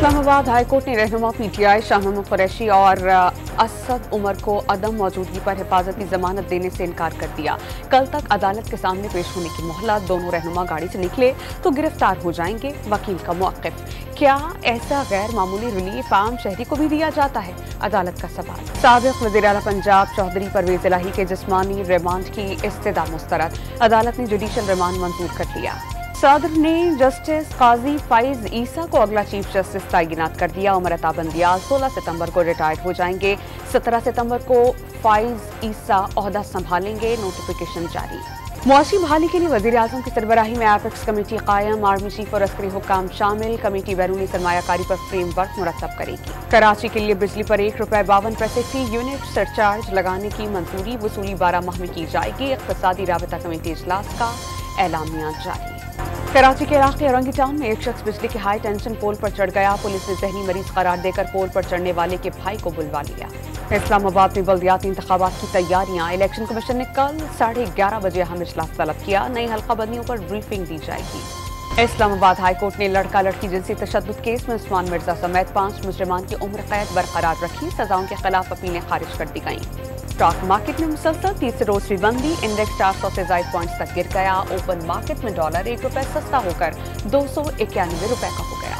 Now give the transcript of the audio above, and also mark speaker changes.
Speaker 1: Islamabad high court ने रहनुमा PTI Shah Mahmood Qureshi और असद उमर को अदम मौजूदगी पर हिफाजती जमानत देने से इनकार कर दिया। कल तक अदालत के सामने पेश होने की मोहलत। दोनों रहनुमा गाड़ी से निकले तो गिरफ्तार हो जाएंगे, वकील का मौक़िफ़। क्या ऐसा गैर मामूली रिलीफ आम शहरी को भी दिया जाता है? अदालत का सवाल। साबिक़ वज़ीर आला पंजाब चौधरी परवेज़ इलाही के जिस्मानी रिमांड की इस्तदा मुस्तरद। अदालत ने जुडिशल रिमांड मंजूर कर लिया। सदर ने जस्टिस काजी फाइज ईसा को अगला चीफ जस्टिस तैनात कर दिया। उमर अता बंदियाल 16 सितंबर को रिटायर्ड हो जाएंगे। 17 सितंबर को फाइज ईसा ओहदा संभालेंगे। नोटिफिकेशन जारी। मुआशी बहाली के लिए वज़ीर आज़म की सरबराही में एपेक्स कमेटी कायम। आर्मी चीफ और अस्करी हुक्काम शामिल। कमेटी बैरूनी सरमायाकारी पर फ्रेमवर्क मुरतब करेगी। कराची के लिए बिजली पर ₹1.52 पैसे फी यूनिट सरचार्ज लगाने की मंजूरी। वसूली 12 माह में की जाएगी। इक़्तिसादी राबता कमेटी इजलास का एलामिया जारी। कराची के इलाके औरंगी टाउन में एक शख्स बिजली के हाई टेंशन पोल पर चढ़ गया। पुलिस ने ज़हनी मरीज करार देकर पोल पर चढ़ने वाले के भाई को बुलवा लिया। इस्लामाबाद में बल्दियाती इंतखाबात की तैयारियां। इलेक्शन कमीशन ने कल 11:30 बजे अहम इजलास तलब किया। नई हल्का बंदियों पर ब्रीफिंग दी जाएगी। इस्लामाबाद हाई कोर्ट ने लड़का लड़की जिनसी तशद्दुद केस में उस्मान मिर्जा समेत 5 मुजरिमान की उम्र कैद बरकरार रखी। सजाओं के खिलाफ अपीलें खारिज कर दी गईं। स्टॉक मार्केट में मुसलसल तीसरे रोज भी बंदी। इंडेक्स 400 से ज़ायद पॉइंट्स तक गिर गया। ओपन मार्केट में डॉलर ₹1 सस्ता होकर ₹291 का हो गया।